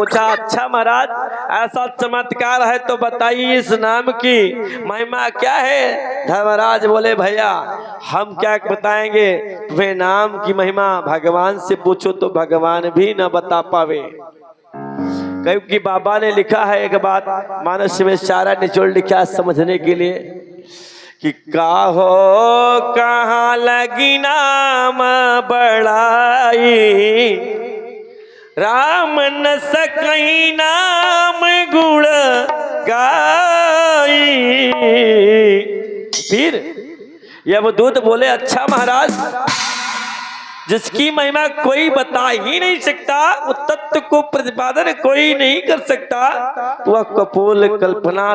पूछा, अच्छा महाराज ऐसा चमत्कार है तो बताइए इस नाम की महिमा क्या है। धर्मराज बोले, भैया हम क्या बताएंगे तुम्हें नाम की महिमा, भगवान से पूछो तो भगवान भी न बता पावे। क्योंकि बाबा ने लिखा है एक बात, मानस में सारा निचोड़ लिखा समझने के लिए कि काहो कहाँ लगी नाम बड़ाई, राम न सकई नाम गुण गाई। फिर यमदूत बोले, अच्छा महाराज जिसकी महिमा कोई बता ही नहीं सकता, उस तत्व को प्रतिपादन कोई नहीं कर सकता, वह कपोल कल्पना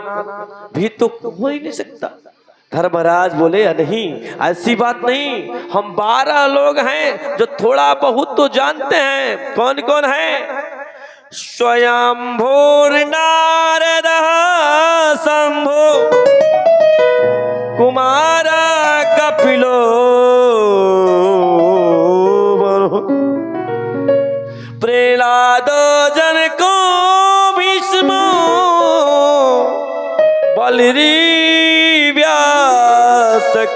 भी तो हो ही नहीं सकता। धर्मराज बोले, नहीं ऐसी बात नहीं, हम 12 लोग हैं जो थोड़ा बहुत तो जानते हैं। कौन कौन है? स्वयंभूर नारद शंभु कुमारा कपिलो प्रहलादो जनको भीष्मो बलरी व्यासकीर्वयम्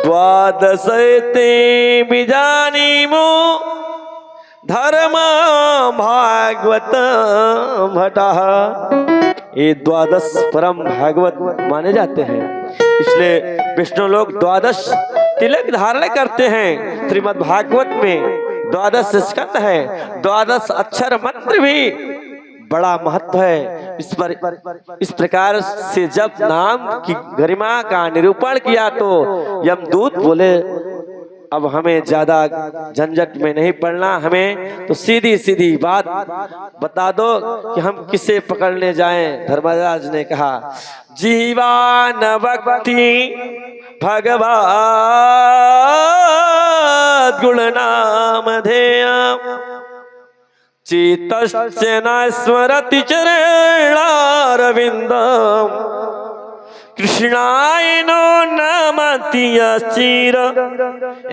द्वादशैते विजानीमो धर्म भागवत भटः। ये 12 परम भागवत माने जाते हैं, इसलिए विष्णु लोग 12 तिलक धारण करते हैं। श्रीमद् भागवत में 12 स्कंद है, 12 अक्षर मंत्र भी बड़ा महत्व है। इस प्रकार से जब नाम की गरिमा का निरूपण किया तो यमदूत बोले, अब हमें ज्यादा झंझट में नहीं पड़ना, हमें तो सीधी सीधी बात बता दो कि हम किसे पकड़ने जाएं। धर्मराज ने कहा, जीवान भक्ति भगवत गुण नाम धेय चित्तस्य न स्मरति चरणारविंदम् कृष्णाय नो नमति यश्चिर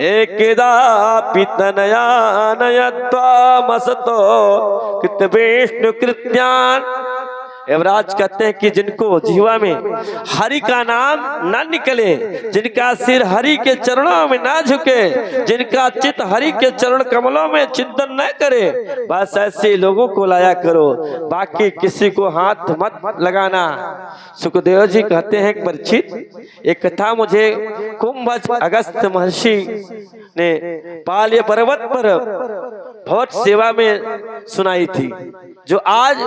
एकदा पितनया नयत्वा मसतो कृत विष्णु कृत्यान्। यमराज कहते हैं कि जिनको जीवा में हरि का नाम न निकले, जिनका सिर हरि के चरणों में ना झुके, जिनका चित्त हरि के चरण कमलों में चिंतन न करे, बस ऐसे लोगों को लाया करो, बाकी किसी को हाथ मत लगाना। सुखदेव जी कहते हैं, परीक्षित एक कथा मुझे कुंभज अगस्त महर्षि ने पाल्य पर्वत पर भगवत सेवा में सुनाई थी, जो आज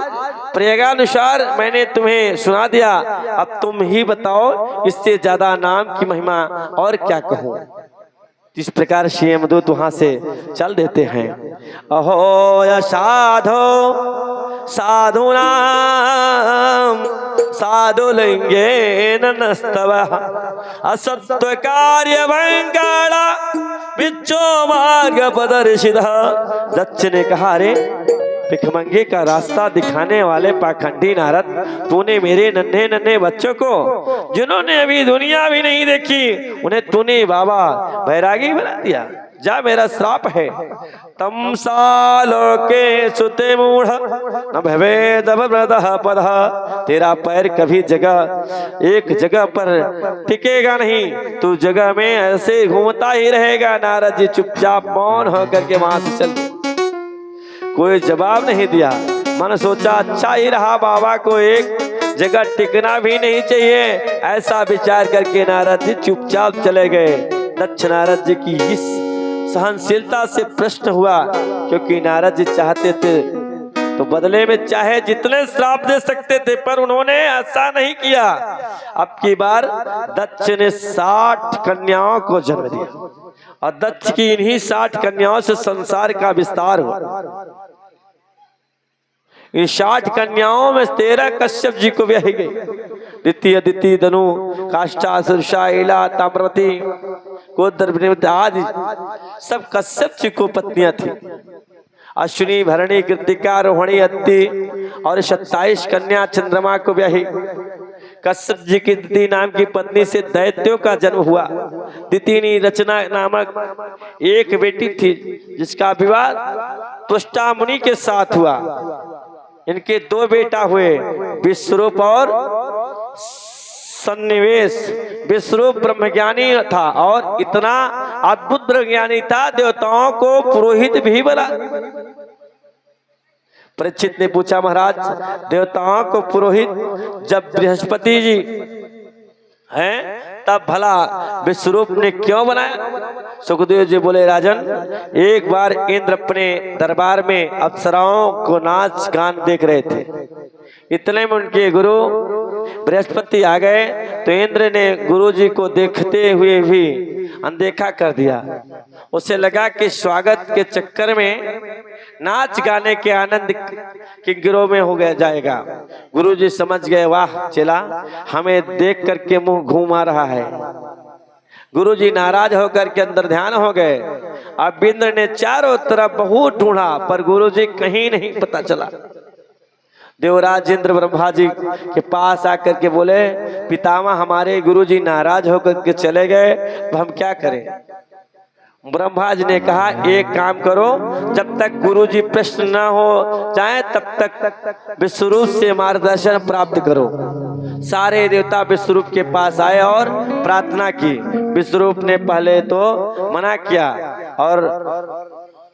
प्रयोगानुसार मैंने तुम्हें सुना दिया। अब तुम ही बताओ इससे ज्यादा नाम की महिमा और क्या कहूँ। इस प्रकार से यमदूत वहां से चल देते हैं। अहो या साधो साधुनाम साधु लिंगे नस्तव असत्व कार्य भंगाड़ा बिच्छो मार्ग प्रदर्शित। दक्ष ने कहा, अरे भिखमंगे का रास्ता दिखाने वाले पाखंडी नारद, तूने मेरे नन्हे नन्हे बच्चों को जिन्होंने अभी दुनिया भी नहीं देखी, उन्हें तूने बाबा बैरागी बना दिया। जा, मेरा श्राप है। तम सालो के सुते मूढ़ न भवेद पद, तेरा पैर कभी एक जगह पर टिकेगा नहीं, तू जगह में ऐसे घूमता ही रहेगा। नारद जी चुपचाप मौन होकर के वहां से चल। कोई जवाब नहीं दिया। मन सोचा, अच्छा ही रहा, बाबा को एक जगह टिकना भी नहीं चाहिए। ऐसा विचार करके नारद जी चुपचाप चले गए। दक्ष नारद जी की इस सहनशीलता से प्रश्न हुआ, क्योंकि नारद जी चाहते थे तो बदले में चाहे जितने श्राप दे सकते थे, पर उन्होंने ऐसा नहीं किया। अब की बार दक्ष ने 60 कन्याओं को जन्म दिया और दक्ष की इन्हीं 60 कन्याओं से संसार का विस्तार हुआ। इन 60 कन्याओं में 13 कश्यप जी को ब्याही गई। द्वितीय, अदिति, धनु, काष्ठा, सुरसा, इला, ताम्रवती, कोदर आदि सब कश्यप जी को पत्नियां थी। अश्विनी, भरणी, कृतिका, रोहिणी, अत्ति और 27 कन्या चंद्रमा को ब्याही। कश्यप जी की दिति नाम की पत्नी से दैत्यों का जन्म हुआ। दितिनी रचना नामक एक बेटी थी जिसका विवाह त्वष्टा मुनि के साथ हुआ। इनके दो बेटा हुए, विश्वरूप और सन्निवेश। विश्वरूप ब्रह्मज्ञानी था और इतना अद्भुत ब्रह्मज्ञानी था, देवताओं को पुरोहित भी बना। परीक्षित ने पूछा, महाराज देवताओं को पुरोहित जब बृहस्पति जी हैं तब भला विश्वरूप ने क्यों बनाया? सुखदेव जी बोले, राजन एक बार इंद्र अपने दरबार में अप्सराओं को नाच गान देख रहे थे। इतने में उनके गुरु बृहस्पति आ गए तो इंद्र ने गुरु जी को देखते हुए भी अनदेखा कर दिया। उसे लगा कि स्वागत के चक्कर में नाच गाने के आनंद के गिरोह में हो गया जाएगा। गुरु जी समझ गए, वाह चला हमें देख करके मुंह घूमा रहा है। गुरु जी नाराज होकर के अंदर ध्यान हो गए। अब इंद्र ने चारों तरफ बहुत ढूंढा पर गुरु जी कहीं नहीं पता चला। देवराज इंद्र ब्रह्मा जी के पास आकर के बोले, पितामह हमारे गुरुजी नाराज होकर के चले गए, तो हम क्या करें? ब्रह्मा जी ने कहा, एक काम करो, जब तक गुरुजी प्रश्न न हो जाए तब तक विश्वरूप से मार्गदर्शन प्राप्त करो। सारे देवता विश्वरूप के पास आए और प्रार्थना की। विश्वरूप ने पहले तो मना किया और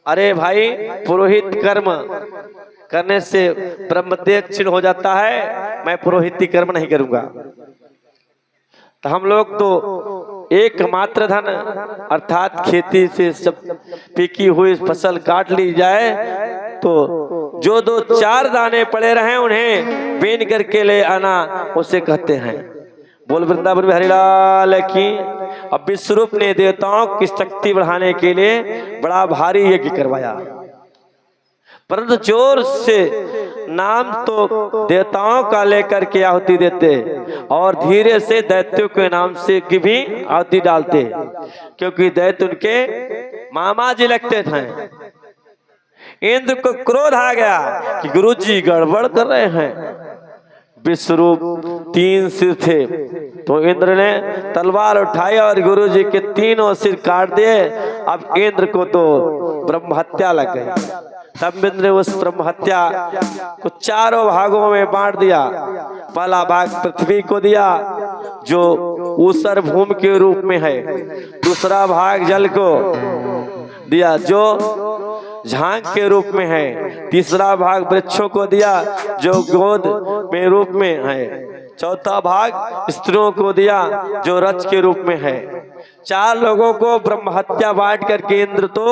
अरे भाई पुरोहित कर्म करने से ब्रह्मदेव क्षीण हो जाता है, मैं पुरोहिती कर्म नहीं करूंगा। तो हम लोग तो एकमात्र धन अर्थात खेती से सब पीकी हुई फसल काट ली जाए तो जो दो चार दाने पड़े रहे उन्हें बीन करके ले आना उसे कहते हैं। बोल वृंदावन में हरिलाल की। अब विश्वरूप ने देवताओं की शक्ति बढ़ाने के लिए बड़ा भारी यज्ञ करवाया, परंतु जोर से नाम तो देवताओं का लेकर के आहुति देते और धीरे से दैत्यों के नाम से की भी आहुति डालते, क्योंकि दैत्य उनके मामा जी लगते थे। इंद्र को क्रोध आ गया कि गुरुजी गड़बड़ कर रहे हैं। विश्वरूप 3 सिर थे तो इंद्र ने तलवार उठाई और गुरुजी के तीनों सिर काट दिए। अब इंद्र को तो ब्रह्म हत्या लग गई। तब इंद्र ने उस ब्रह्म हत्या को चारों भागों में बांट दिया। पहला भाग पृथ्वी को दिया जो ऊसर भूमि के रूप में है, दूसरा भाग जल को दिया जो झांग के रूप में है, तीसरा भाग वृक्षों को दिया जो गोद में रूप में है, चौथा भाग स्त्रियों को दिया जो रच के रूप में है। 4 लोगों को ब्रह्म हत्या बांट करके इंद्र तो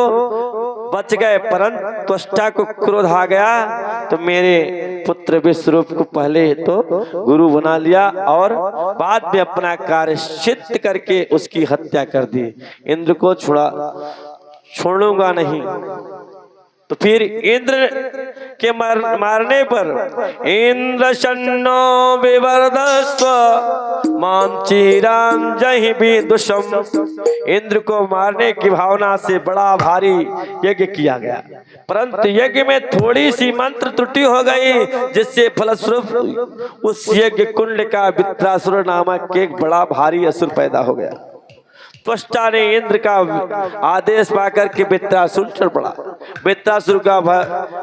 बच गए, परंतु त्वष्टा को क्रोध आ गया तो मेरे पुत्र विश्वरूप को पहले तो गुरु बना लिया और बाद में अपना कार्य सिद्ध करके उसकी हत्या कर दी। इंद्र को छोड़ूंगा नहीं। तो फिर इंद्र के मारने पर इंद्र शन्नो विवर्धस्व मां चिराम जहि विदुषम, इंद्र को मारने की भावना से बड़ा भारी यज्ञ किया गया, परंतु यज्ञ में थोड़ी सी मंत्र त्रुटि हो गई जिससे फलस्वरूप उस यज्ञ कुंड का वृत्रासुर नामक एक बड़ा भारी असुर पैदा हो गया। त्वष्टा ने इंद्र का आदेश पाकर के वृत्रासुर चढ़ पड़ा। वृत्रासुर का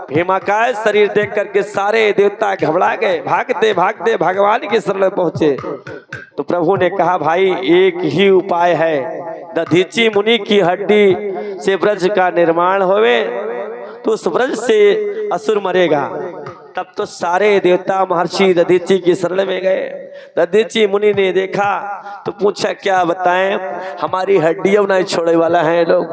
भीमाकाय शरीर देख करके सारे देवता घबरा गए, भागते भागते भगवान के शरण पहुंचे। तो प्रभु ने कहा, भाई एक ही उपाय है, दधीची मुनि की हड्डी से ब्रज का निर्माण होवे तो उस ब्रज से असुर मरेगा। तब तो सारे देवता महर्षि दधीची की शरण में गए। दधीची मुनि ने देखा तो पूछा, क्या बताएं, हमारी हड्डियां नहीं छोड़ने वाला है लोग।